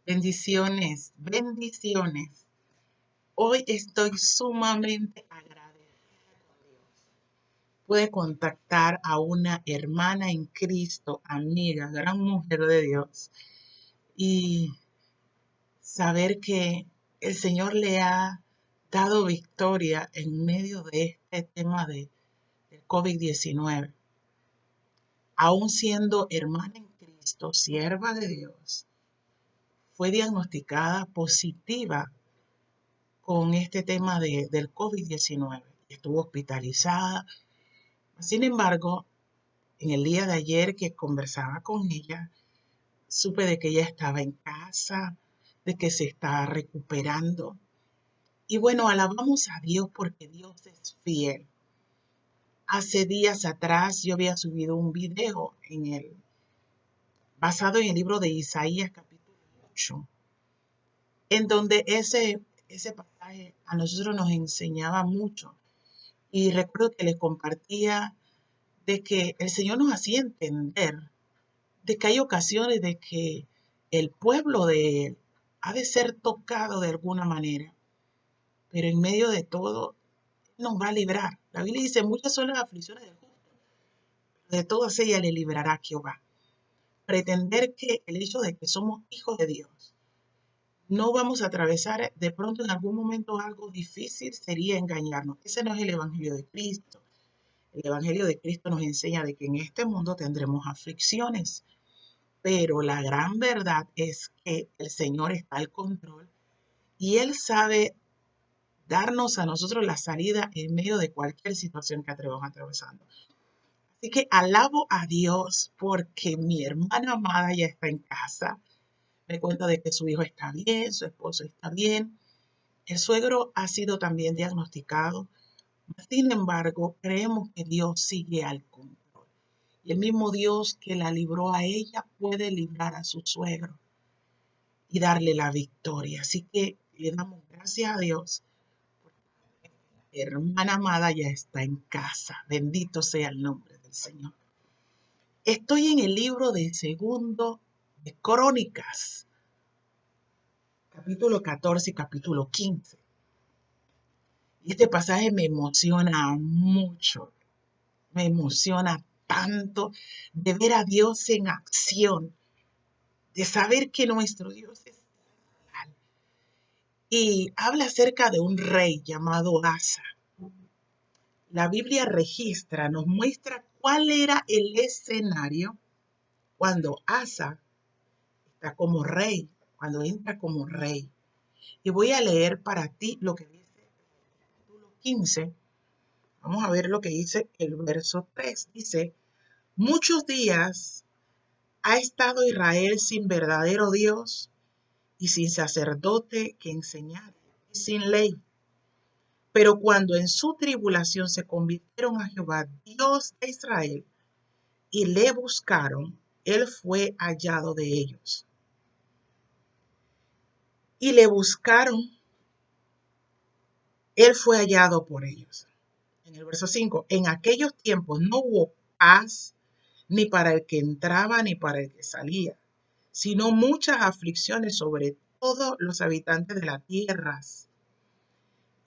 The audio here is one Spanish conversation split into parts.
Bendiciones, bendiciones. Hoy estoy sumamente agradecida con Dios. Pude contactar a una hermana en Cristo, amiga, gran mujer de Dios, y saber que el Señor le ha dado victoria en medio de este tema del COVID-19. Aún siendo hermana en Cristo, sierva de Dios, fue diagnosticada positiva con este tema del COVID-19. Estuvo hospitalizada. Sin embargo, en el día de ayer que conversaba con ella, supe de que ella estaba en casa, de que se está recuperando. Y bueno, alabamos a Dios porque Dios es fiel. Hace días atrás yo había subido un video basado en el libro de Isaías capítulo 8, en donde ese pasaje a nosotros nos enseñaba mucho. Y recuerdo que les compartía de que el Señor nos hacía entender de que hay ocasiones de que el pueblo de Él ha de ser tocado de alguna manera, pero en medio de todo nos va a librar. La Biblia dice, muchas son las aflicciones del justo, de todas ellas le librará Jehová. Pretender que el hecho de que somos hijos de Dios no vamos a atravesar de pronto en algún momento algo difícil sería engañarnos. Ese no es el Evangelio de Cristo. El Evangelio de Cristo nos enseña de que en este mundo tendremos aflicciones, pero la gran verdad es que el Señor está al control y Él sabe darnos a nosotros la salida en medio de cualquier situación que estemos atravesando. Así que alabo a Dios porque mi hermana amada ya está en casa. Me cuenta de que su hijo está bien, su esposo está bien. El suegro ha sido también diagnosticado. Sin embargo, creemos que Dios sigue al control. Y el mismo Dios que la libró a ella puede librar a su suegro y darle la victoria. Así que le damos gracias a Dios. Hermana amada ya está en casa. Bendito sea el nombre del Señor. Estoy en el libro de Segundo de Crónicas, capítulo 14 y capítulo 15. Y este pasaje me emociona mucho. Me emociona tanto de ver a Dios en acción, de saber que nuestro Dios es real. Y habla acerca de un rey llamado Asa. La Biblia registra, nos muestra cuál era el escenario cuando Asa está como rey, cuando entra como rey. Y voy a leer para ti lo que dice el capítulo 15. Vamos a ver lo que dice el verso 3. Dice, muchos días ha estado Israel sin verdadero Dios y sin sacerdote que enseñara, y sin ley. Pero cuando en su tribulación se convirtieron a Jehová, Dios de Israel, y le buscaron, él fue hallado de ellos. Y le buscaron, él fue hallado por ellos. En el verso 5, en aquellos tiempos no hubo paz ni para el que entraba ni para el que salía, sino muchas aflicciones sobre todos los habitantes de la tierra.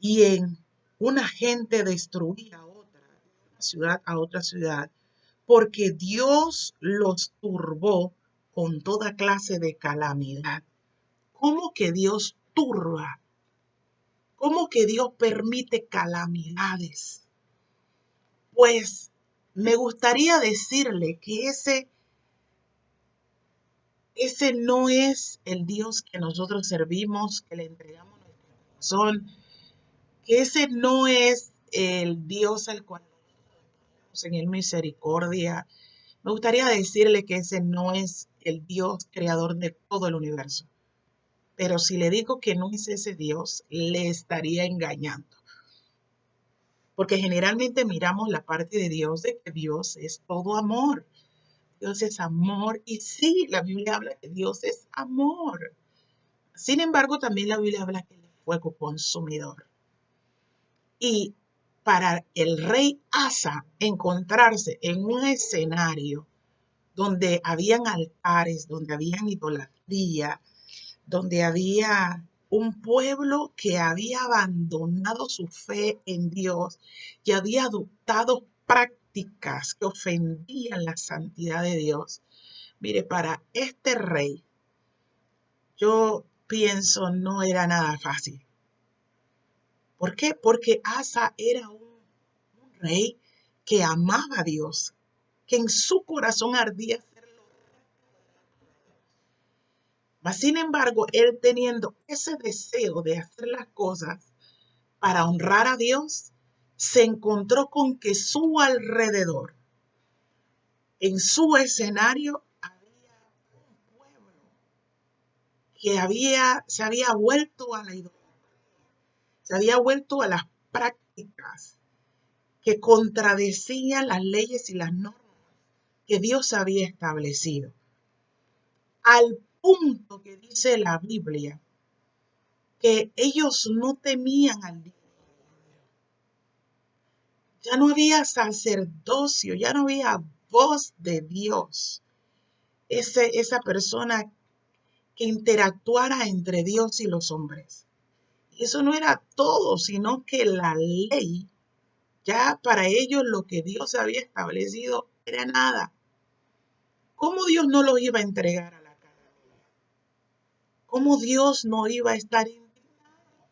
Y en una gente destruía a otra, de una ciudad a otra ciudad, porque Dios los turbó con toda clase de calamidad. ¿Cómo que Dios turba? ¿Cómo que Dios permite calamidades? Pues me gustaría decirle que ese no es el Dios que nosotros servimos, que le entregamos nuestro corazón, que ese no es el Dios al cual nosotros en el misericordia. Me gustaría decirle que ese no es el Dios creador de todo el universo. Pero si le digo que no es ese Dios, le estaría engañando. Porque generalmente miramos la parte de Dios de que Dios es todo amor. Dios es amor y sí, la Biblia habla que Dios es amor. Sin embargo, también la Biblia habla que Él es fuego consumidor. Y para el rey Asa encontrarse en un escenario donde habían altares, donde habían idolatría, donde había un pueblo que había abandonado su fe en Dios y había adoptado prácticas que ofendían la santidad de Dios. Mire, para este rey, yo pienso no era nada fácil. ¿Por qué? Porque Asa era un rey que amaba a Dios, que en su corazón ardía hacerlo. Mas, sin embargo, él teniendo ese deseo de hacer las cosas para honrar a Dios, se encontró con que su alrededor, en su escenario, había un pueblo que se había vuelto a la idolatría, se había vuelto a las prácticas que contradecían las leyes y las normas que Dios había establecido. Al punto que dice la Biblia que ellos no temían al Dios. Ya no había sacerdocio, ya no había voz de Dios. Esa persona que interactuara entre Dios y los hombres. Y eso no era todo, sino que la ley, ya para ellos lo que Dios había establecido era nada. ¿Cómo Dios no los iba a entregar a la cara? ¿Cómo Dios no iba a estar indignado?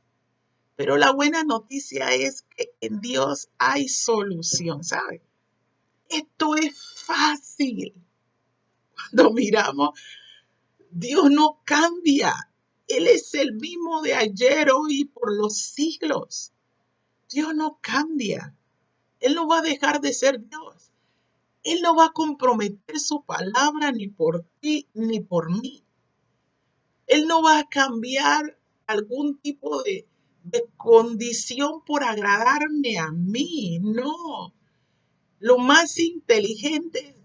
Pero la buena noticia es que en Dios hay solución, ¿sabe? Esto es fácil. Cuando miramos, Dios no cambia. Él es el mismo de ayer, hoy y por los siglos. Dios no cambia. Él no va a dejar de ser Dios. Él no va a comprometer su palabra ni por ti ni por mí. Él no va a cambiar algún tipo de condición por agradarme a mí. No. Lo más inteligente es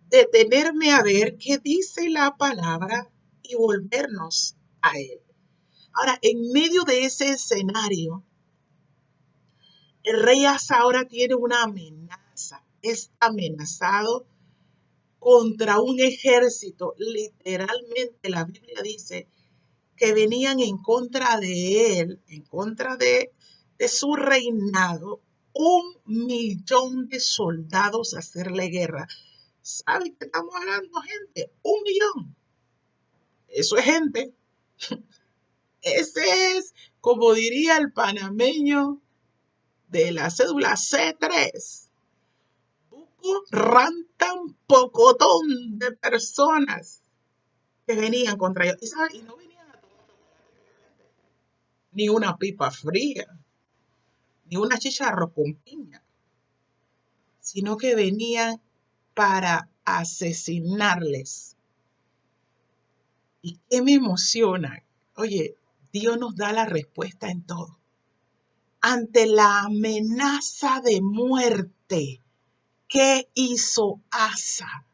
detenerme a ver qué dice la palabra y volvernos a Él. Ahora, en medio de ese escenario, el rey Asa ahora tiene una amenaza. Es amenazado contra un ejército. Literalmente la Biblia dice que venían en contra de él, en contra de su reinado, 1.000.000 de soldados a hacerle guerra. ¿Saben qué estamos hablando, gente? 1.000.000. Eso es gente. Ese es, como diría el panameño de la cédula C3, buco rantan pocotón de personas que venían contra ellos. Y no venían a tomar ni una pipa fría, ni una chicharro con piña, sino que venían para asesinarles. ¿Y qué me emociona? Oye, Dios nos da la respuesta en todo. Ante la amenaza de muerte, ¿qué hizo Asa?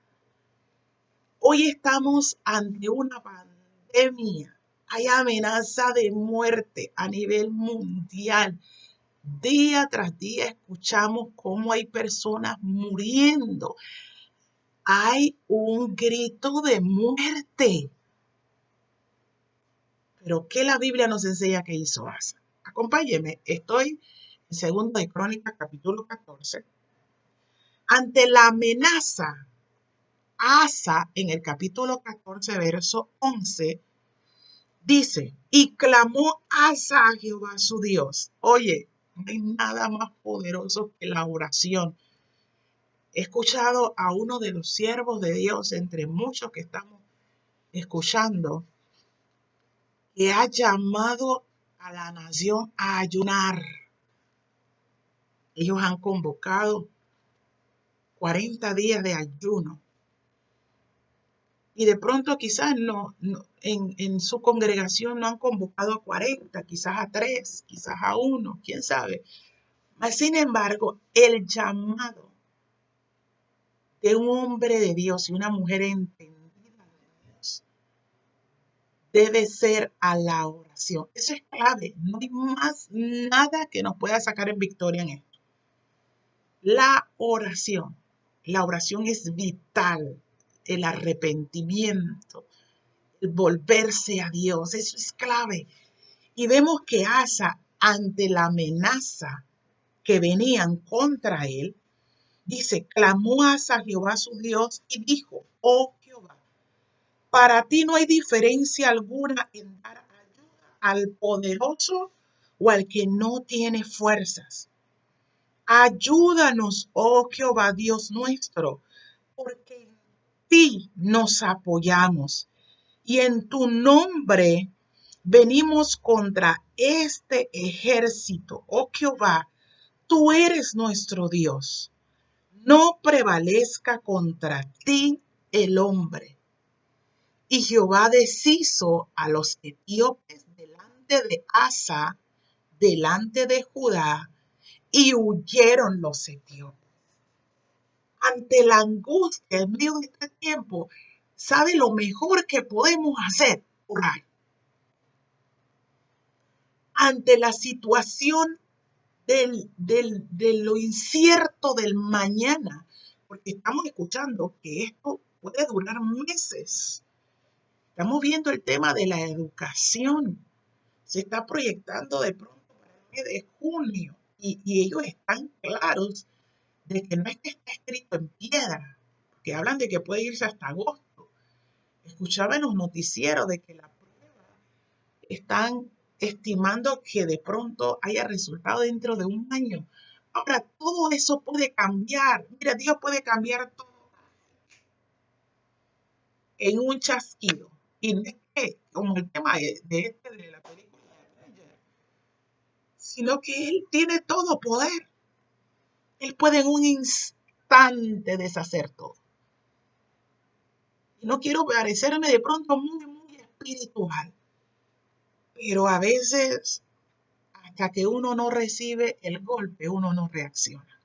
Hoy estamos ante una pandemia. Hay amenaza de muerte a nivel mundial. Día tras día escuchamos cómo hay personas muriendo. Hay un grito de muerte. Pero ¿qué la Biblia nos enseña que hizo Asa? Acompáñeme, estoy en 2 de Crónicas, capítulo 14. Ante la amenaza, Asa, en el capítulo 14, verso 11, dice, y clamó Asa a Jehová su Dios. Oye, no hay nada más poderoso que la oración. He escuchado a uno de los siervos de Dios, entre muchos que estamos escuchando, que ha llamado a la nación a ayunar. Ellos han convocado 40 días de ayuno. Y de pronto quizás en su congregación no han convocado a 40, quizás a 3, quizás a 1, quién sabe. Mas, sin embargo, el llamado de un hombre de Dios y una mujer entendida de Dios debe ser a la oración. Eso es clave. No hay más nada que nos pueda sacar en victoria en esto. La oración. La oración es vital. El arrepentimiento el volverse a Dios. Eso es clave. Y vemos que Asa, ante la amenaza que venían contra él, dice, clamó Asa a Jehová su Dios y dijo, oh Jehová, para ti no hay diferencia alguna en dar ayuda al poderoso o al que no tiene fuerzas. Ayúdanos, oh Jehová, Dios nuestro, porque en ti nos apoyamos y en tu nombre venimos contra este ejército. Oh Jehová, tú eres nuestro Dios. No prevalezca contra ti el hombre. Y Jehová deshizo a los etíopes delante de Asa, delante de Judá, y huyeron los etíopes. Ante la angustia en medio de este tiempo, ¿sabe lo mejor que podemos hacer? Orar. Ante la situación de lo incierto del mañana, porque estamos escuchando que esto puede durar meses. Estamos viendo el tema de la educación. Se está proyectando de pronto para el mes de junio y ellos están claros de que no es que está escrito en piedra, porque hablan de que puede irse hasta agosto. Escuchaba en los noticieros de que la prueba están estimando que de pronto haya resultado dentro de un año. Ahora, todo eso puede cambiar. Mira, Dios puede cambiar todo en un chasquido. Y no es que, como el tema de la película, sino que Él tiene todo poder. Él puede en un instante deshacer todo. Y no quiero parecerme de pronto muy espiritual, pero a veces hasta que uno no recibe el golpe, uno no reacciona.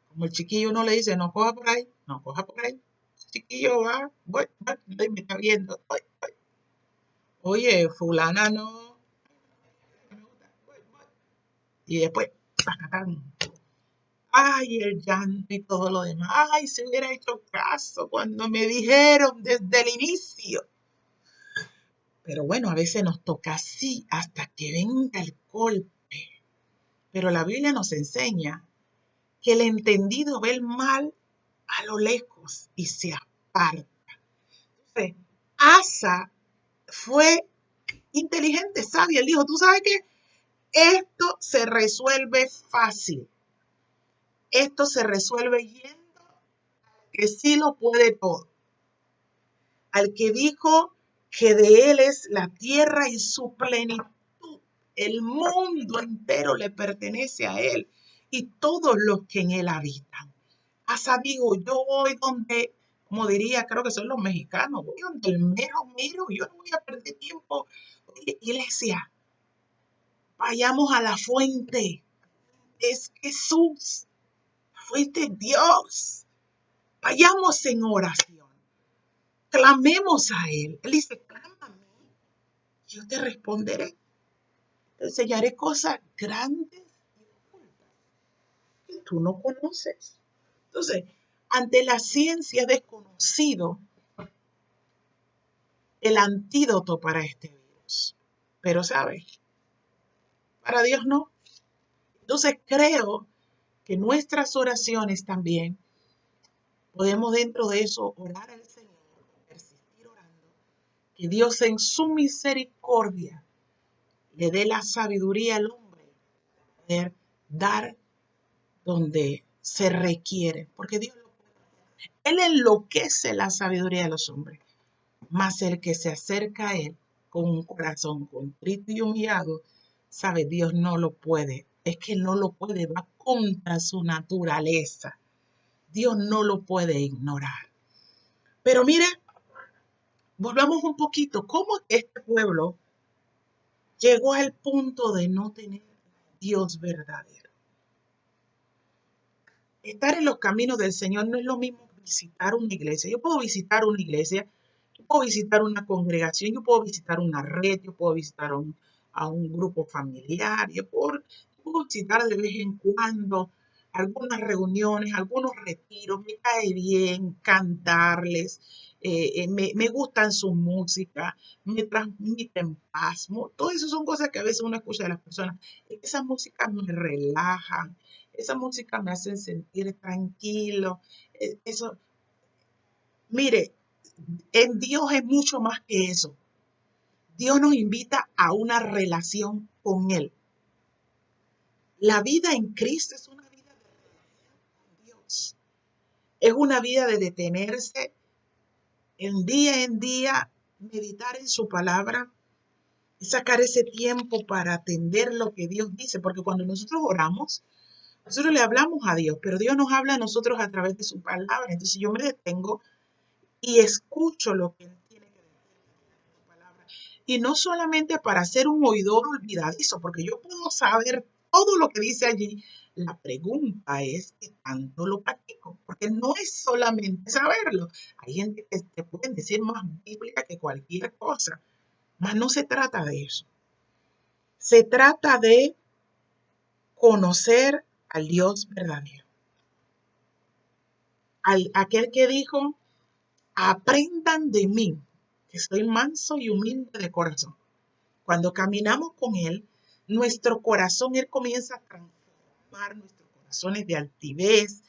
Como el chiquillo uno le dice, no coja por ahí, no coja por ahí. El chiquillo va, voy, me está viendo. Voy. Oye, fulana no. Y después, ¡pacatán! Ay, el llanto y todo lo demás. Ay, si hubiera hecho caso cuando me dijeron desde el inicio. Pero bueno, a veces nos toca así hasta que venga el golpe. Pero la Biblia nos enseña que el entendido ve el mal a lo lejos y se aparta. Entonces, Asa fue inteligente, sabio. Él dijo, tú sabes qué, esto se resuelve fácil. Esto se resuelve yendo que sí lo puede todo. Al que dijo que de él es la tierra y su plenitud. El mundo entero le pertenece a él y todos los que en él habitan. Asa dijo, yo voy donde, como diría, creo que son los mexicanos, voy donde el mero, yo no voy a perder tiempo. Iglesia, vayamos a la fuente. Es Jesús, la fuente es Dios. Vayamos en oración. Clamemos a Él. Él dice, clámame, yo te responderé. Te enseñaré cosas grandes y ocultas que tú no conoces. Entonces, ante la ciencia desconocido el antídoto para este virus. Pero, ¿sabes? Para Dios no. Entonces, creo que nuestras oraciones también podemos dentro de eso orar al Señor, persistir orando, que Dios en su misericordia le dé la sabiduría al hombre para poder dar donde se requiere, porque Dios lo puede. Él enloquece la sabiduría de los hombres, mas el que se acerca a Él con un corazón contrito y humillado, sabe, Dios no lo puede. Es que no lo puede, va contra su naturaleza. Dios no lo puede ignorar. Pero mire, volvamos un poquito. ¿Cómo este pueblo llegó al punto de no tener Dios verdadero? Estar en los caminos del Señor no es lo mismo que visitar una iglesia. Yo puedo visitar una iglesia, yo puedo visitar una congregación, yo puedo visitar una red, yo puedo visitar a un grupo familiar, yo puedo visitar de vez en cuando algunas reuniones, algunos retiros, me cae bien cantarles, me gustan sus músicas, me transmiten paz. Todo eso son cosas que a veces uno escucha de las personas. Esas músicas me relajan, esas músicas me hacen sentir tranquilo. Eso, mire, en Dios es mucho más que eso. Dios nos invita a una relación con Él. La vida en Cristo es una vida de Dios. Es una vida de detenerse en día, meditar en su palabra y sacar ese tiempo para atender lo que Dios dice. Porque cuando nosotros oramos, nosotros le hablamos a Dios, pero Dios nos habla a nosotros a través de su palabra. Entonces yo me detengo y escucho lo que Él tiene que decir en su palabra. Y no solamente para ser un oidor olvidadizo, porque yo puedo saber todo lo que dice allí. La pregunta es que tanto lo practico, porque no es solamente saberlo. Hay gente que te pueden decir más bíblica que cualquier cosa, mas no se trata de eso. Se trata de conocer al Dios verdadero. Aquel que dijo, aprendan de mí, que soy manso y humilde de corazón. Cuando caminamos con Él, nuestro corazón, Él comienza a transformar nuestros corazones de altivez,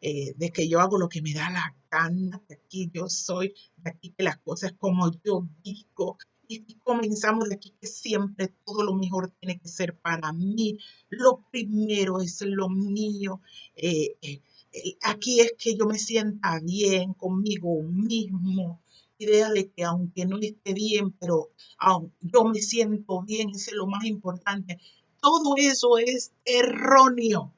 de que yo hago lo que me da la gana, de aquí yo soy, de aquí que las cosas como yo digo, y comenzamos de aquí que siempre todo lo mejor tiene que ser para mí, lo primero es lo mío, aquí es que yo me sienta bien conmigo mismo, idea de que aunque no esté bien, pero yo me siento bien, eso es lo más importante. Todo eso es erróneo,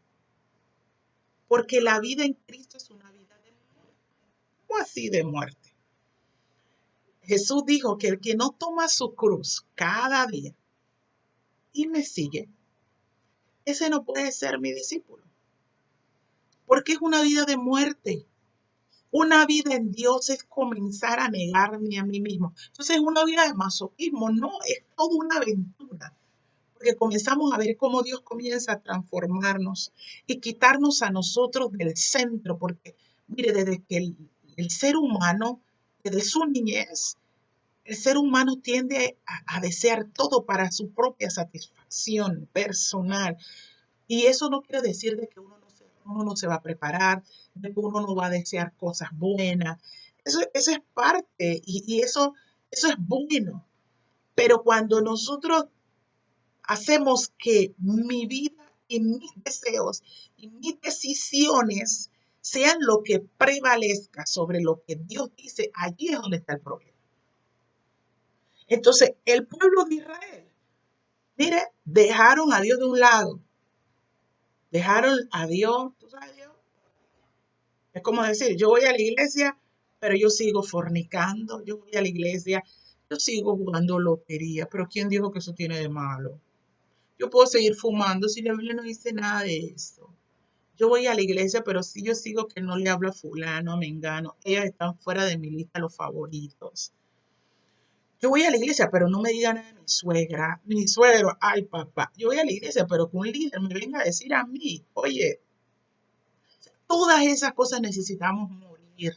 porque la vida en Cristo es una vida de muerte. ¿Cómo así de muerte? Jesús dijo que el que no toma su cruz cada día y me sigue, ese no puede ser mi discípulo, porque es una vida de muerte. Una vida en Dios es comenzar a negarme a mí mismo. Entonces es una vida de masoquismo, no, es toda una aventura. Porque comenzamos a ver cómo Dios comienza a transformarnos y quitarnos a nosotros del centro, porque mire, desde que el ser humano, desde su niñez, el ser humano tiende a desear todo para su propia satisfacción personal. Y eso no quiere decir de que uno no se va a preparar, de que uno no va a desear cosas buenas. Eso es parte y eso es bueno. Pero cuando nosotros hacemos que mi vida y mis deseos y mis decisiones sean lo que prevalezca sobre lo que Dios dice, allí es donde está el problema. Entonces, el pueblo de Israel, mire, dejaron a Dios de un lado, dejaron a Dios, ¿tú sabes Dios? Es como decir, yo voy a la iglesia, pero yo sigo fornicando, yo voy a la iglesia, yo sigo jugando lotería, pero ¿quién dijo que eso tiene de malo? Yo puedo seguir fumando si la Biblia no dice nada de eso. Yo voy a la iglesia, pero si yo sigo que no le hablo a fulano, a mengano, ellas están fuera de mi lista los favoritos. Yo voy a la iglesia, pero no me digan nada de mi suegra, mi suegro, ay papá. Yo voy a la iglesia, pero que un líder me venga a decir a mí, oye, todas esas cosas necesitamos morir.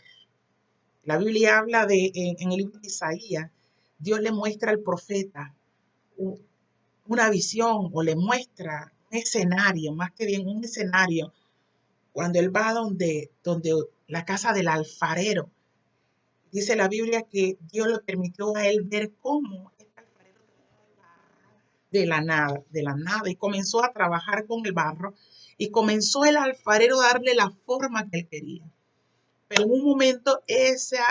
La Biblia habla en el libro de Isaías, Dios le muestra al profeta una visión o le muestra un escenario, más que bien un escenario, cuando él va donde la casa del alfarero. Dice la Biblia que Dios le permitió a él ver cómo este alfarero de la nada, y comenzó a trabajar con el barro, y comenzó el alfarero a darle la forma que él quería. Pero en un momento esa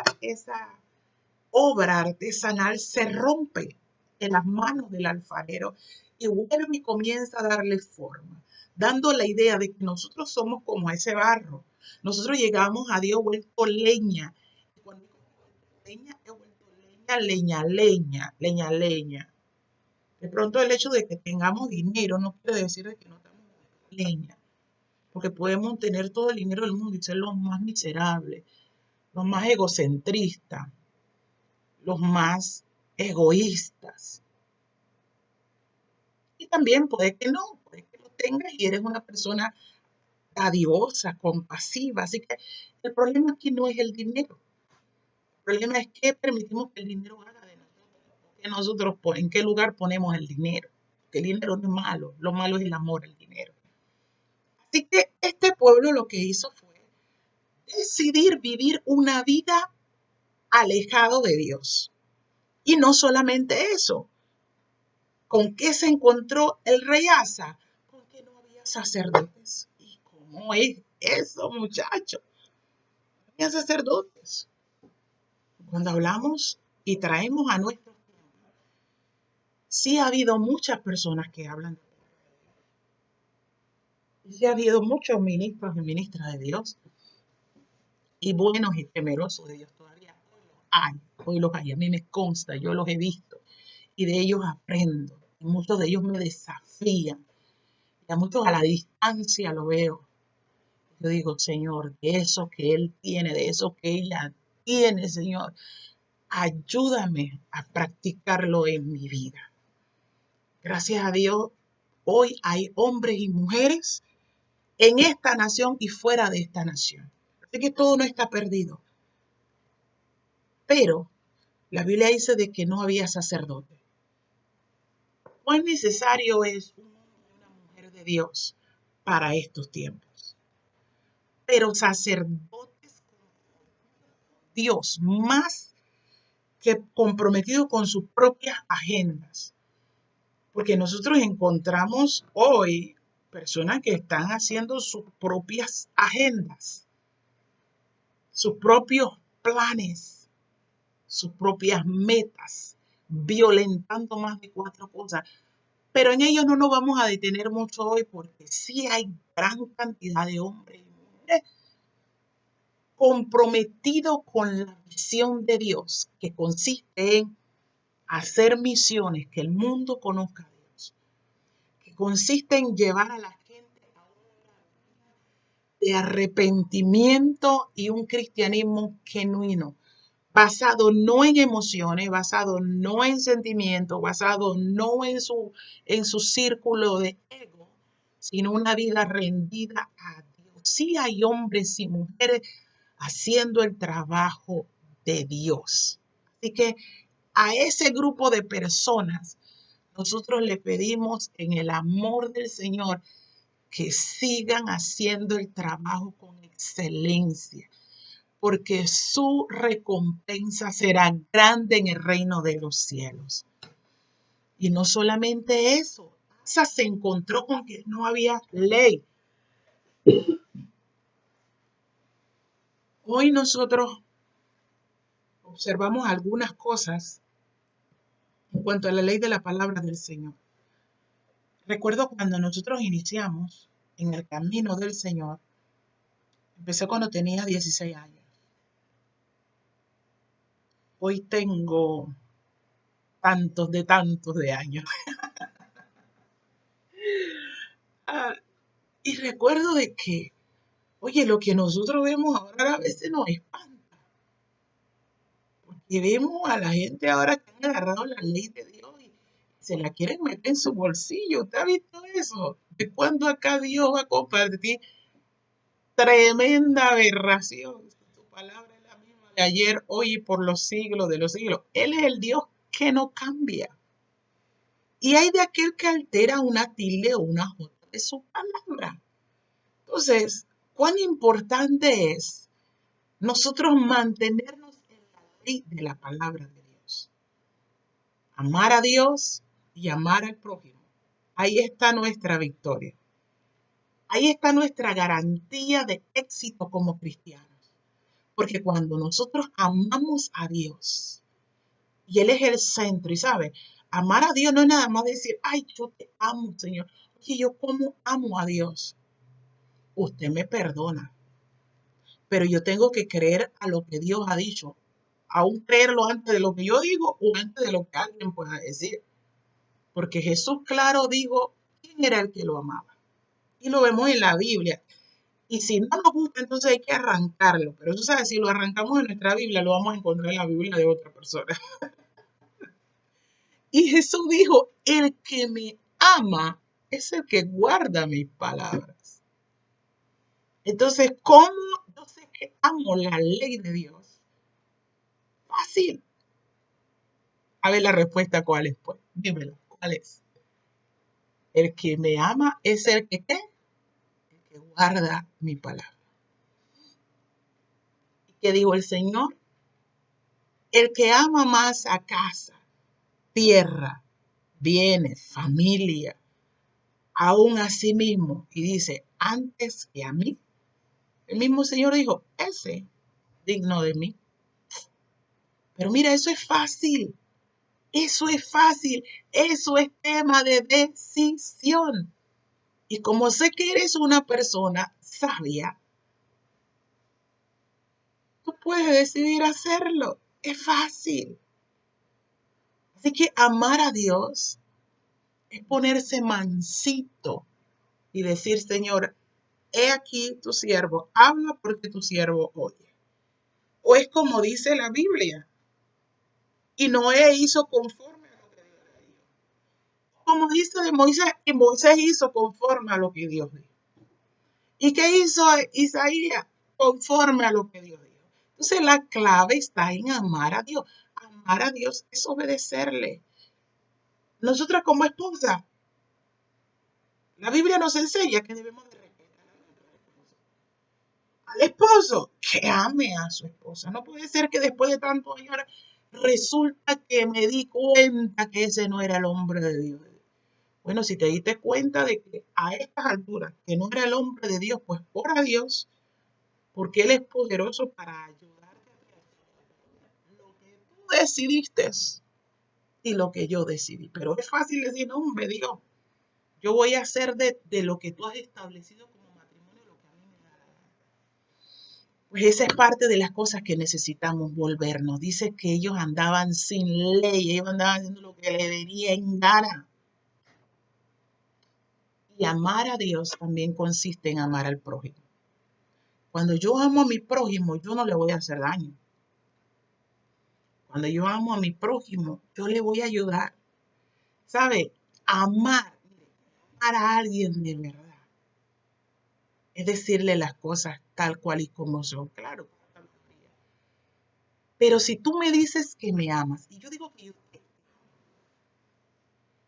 obra artesanal se rompe en las manos del alfarero y vuelve y comienza a darle forma, dando la idea de que nosotros somos como ese barro. Nosotros llegamos a Dios vuelto leña. Y cuando digo leña, he vuelto leña. De pronto el hecho de que tengamos dinero no quiere decir de que no estamos leña, porque podemos tener todo el dinero del mundo y ser los más miserables, los más egocentristas, los más egoístas. Y también puede que no, puede que lo tengas y eres una persona dadivosa, compasiva. Así que el problema aquí no es el dinero. problema es que permitimos que el dinero haga de nosotros. Que nosotros, ¿en qué lugar ponemos el dinero? Que el dinero no es malo, lo malo es el amor al dinero. Así que este pueblo lo que hizo fue decidir vivir una vida alejado de Dios. Y no solamente eso, ¿con qué se encontró el rey Asa? Con que no había sacerdotes. ¿Y cómo es eso, muchachos? No había sacerdotes. Cuando hablamos y traemos a nuestros tiempos, sí ha habido muchas personas que hablan. Y sí ha habido muchos ministros y ministras de Dios. Y buenos y temerosos de Dios todavía. Hoy los hay. A mí me consta, yo los he visto. Y de ellos aprendo. Y muchos de ellos me desafían. Y a muchos a la distancia lo veo. Yo digo, Señor, de eso que Él tiene, de eso que ella tiene, Señor, ayúdame a practicarlo en mi vida. Gracias a Dios, hoy hay hombres y mujeres en esta nación y fuera de esta nación. Así que todo no está perdido. Pero la Biblia dice de que no había sacerdote. ¿Cuán necesario es un hombre y una mujer de Dios para estos tiempos? Pero sacerdotes con Dios, más que comprometidos con sus propias agendas. Porque nosotros encontramos hoy personas que están haciendo sus propias agendas, sus propios planes, sus propias metas, violentando más de 4 cosas. Pero en ellos no nos vamos a detener mucho hoy porque sí hay gran cantidad de hombres y mujeres comprometidos con la visión de Dios, que consiste en hacer misiones, que el mundo conozca a Dios, que consiste en llevar a la gente a una vida de arrepentimiento y un cristianismo genuino, basado no en emociones, basado no en sentimientos, basado no en su círculo de ego, sino una vida rendida a Dios. Sí hay hombres y mujeres haciendo el trabajo de Dios. Así que a ese grupo de personas nosotros le pedimos en el amor del Señor que sigan haciendo el trabajo con excelencia, porque su recompensa será grande en el reino de los cielos. Y no solamente eso, Asa se encontró con que no había ley. Hoy nosotros observamos algunas cosas en cuanto a la ley de la palabra del Señor. Recuerdo cuando nosotros iniciamos en el camino del Señor, empecé cuando tenía 16 años. Hoy tengo tantos de años. Ah, y recuerdo de que, oye, lo que nosotros vemos ahora a veces nos espanta. Porque vemos a la gente ahora que han agarrado la ley de Dios y se la quieren meter en su bolsillo. ¿Usted ha visto eso? ¿De cuándo acá Dios va a compartir tremenda aberración? Su palabra es la misma de ayer, hoy y por los siglos de los siglos. Él es el Dios que no cambia. Y hay de aquel que altera una tilde o una jota de su palabra. Entonces, cuán importante es nosotros mantenernos en la ley de la palabra de Dios. Amar a Dios y amar al prójimo. Ahí está nuestra victoria. Ahí está nuestra garantía de éxito como cristianos. Porque cuando nosotros amamos a Dios, y Él es el centro, y sabe, amar a Dios no es nada más decir, ay, yo te amo, Señor. Oye, yo cómo amo a Dios. Usted me perdona, pero yo tengo que creer a lo que Dios ha dicho, aún creerlo antes de lo que yo digo o antes de lo que alguien pueda decir. Porque Jesús, claro, dijo quién era el que lo amaba. Y lo vemos en la Biblia. Y si no nos gusta, entonces hay que arrancarlo. Pero tú sabes, si lo arrancamos en nuestra Biblia, lo vamos a encontrar en la Biblia de otra persona. Y Jesús dijo, el que me ama es el que guarda mis palabras. Entonces, ¿cómo yo sé que amo la ley de Dios? fácil. A ver la respuesta, ¿cuál es? Pues, dímelo, ¿cuál es? El que me ama es el que, ¿qué? El que guarda mi palabra. ¿Y qué dijo el Señor? El que ama más a casa, tierra, bienes, familia, aún a sí mismo, y dice, antes que a mí, el mismo Señor dijo, ese digno de mí. Pero mira, eso es fácil, eso es tema de decisión. Y como sé que eres una persona sabia, tú puedes decidir hacerlo. Es fácil. Así que amar a Dios es ponerse mansito y decir, Señor, he aquí tu siervo, habla porque tu siervo oye. O es como dice la Biblia, y Noé hizo conforme a lo que Dios le dijo. Como dice de Moisés, y Moisés hizo conforme a lo que Dios dijo. ¿Y qué hizo Isaías? Conforme a lo que Dios dijo. Entonces la clave está en amar a Dios. Amar a Dios es obedecerle. Nosotras como esposa, la Biblia nos enseña que debemos de respetar al esposo, que ame a su esposa. No puede ser que después de tantos años resulta que me di cuenta que ese no era el hombre de Dios. Bueno, si te diste cuenta de que a estas alturas que no era el hombre de Dios, pues ora a Dios, porque Él es poderoso para ayudarte a lo que tú decidiste y lo que yo decidí. Pero es fácil decir, no, me digo, yo voy a hacer de lo que tú has establecido como matrimonio lo que a mí me da la gana. Pues esa es parte de las cosas que necesitamos volvernos. Dice que ellos andaban sin ley, ellos andaban haciendo lo que le venía en gana. Y amar a Dios también consiste en amar al prójimo. Cuando yo amo a mi prójimo, yo no le voy a hacer daño. Cuando yo amo a mi prójimo, yo le voy a ayudar. ¿Sabe? Amar, amar a alguien de verdad es decirle las cosas tal cual y como son. Claro. Pero si tú me dices que me amas, y yo digo que yo te amo,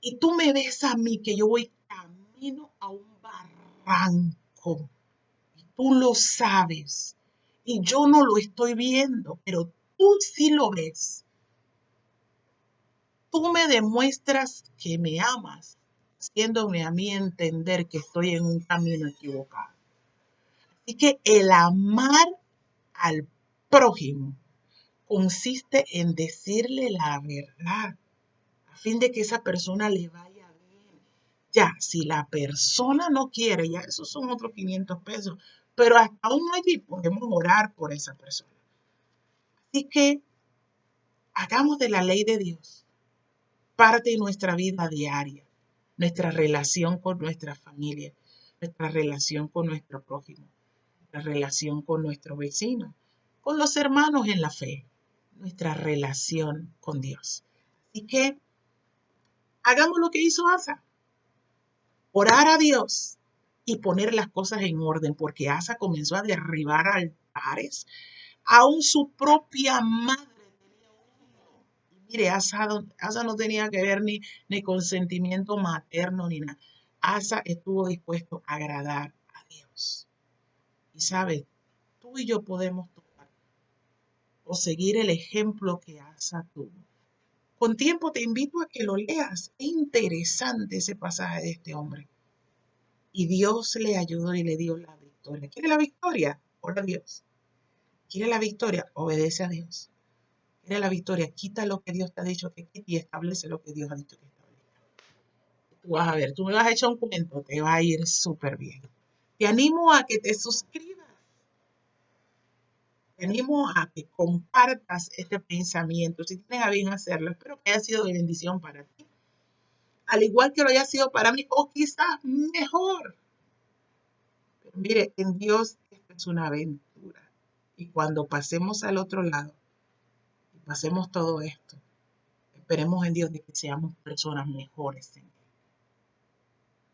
y tú me ves a mí que yo voy camino a un barranco, y tú lo sabes, y yo no lo estoy viendo, pero tú sí lo ves. Tú me demuestras que me amas, haciéndome a mí entender que estoy en un camino equivocado. Así que el amar al prójimo consiste en decirle la verdad, a fin de que esa persona le vaya bien. Ya, si la persona no quiere, ya esos son otros 500 pesos, pero hasta aún allí podemos orar por esa persona. Así que hagamos de la ley de Dios parte de nuestra vida diaria, nuestra relación con nuestra familia, nuestra relación con nuestro prójimo, nuestra relación con nuestro vecino, con los hermanos en la fe, nuestra relación con Dios. Así que hagamos lo que hizo Asa, orar a Dios y poner las cosas en orden, porque Asa comenzó a derribar altares, aún su propia madre. Mire, Asa no tenía que ver ni consentimiento materno ni nada. Asa estuvo dispuesto a agradar a Dios. Y sabes, tú y yo podemos tomar o seguir el ejemplo que Asa tuvo. Con tiempo te invito a que lo leas. Es interesante ese pasaje de este hombre. Y Dios le ayudó y le dio la victoria. ¿Quiere la victoria? Ora a Dios. ¿Quiere la victoria? Obedece a Dios. ¿Quiere la victoria? Quita lo que Dios te ha dicho que quite y establece lo que Dios ha dicho que establezca. Tú vas a ver, tú me vas a echar un cuento, te va a ir súper bien. Te animo a que te suscribas. Te animo a que compartas este pensamiento. Si tienes a bien hacerlo, espero que haya sido de bendición para ti. Al igual que lo haya sido para mí, o quizás mejor. Pero mire, en Dios esto es una aventura. Y cuando pasemos al otro lado y pasemos todo esto, esperemos en Dios de que seamos personas mejores en Él.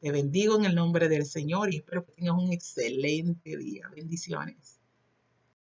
Te bendigo en el nombre del Señor y espero que tengas un excelente día. Bendiciones.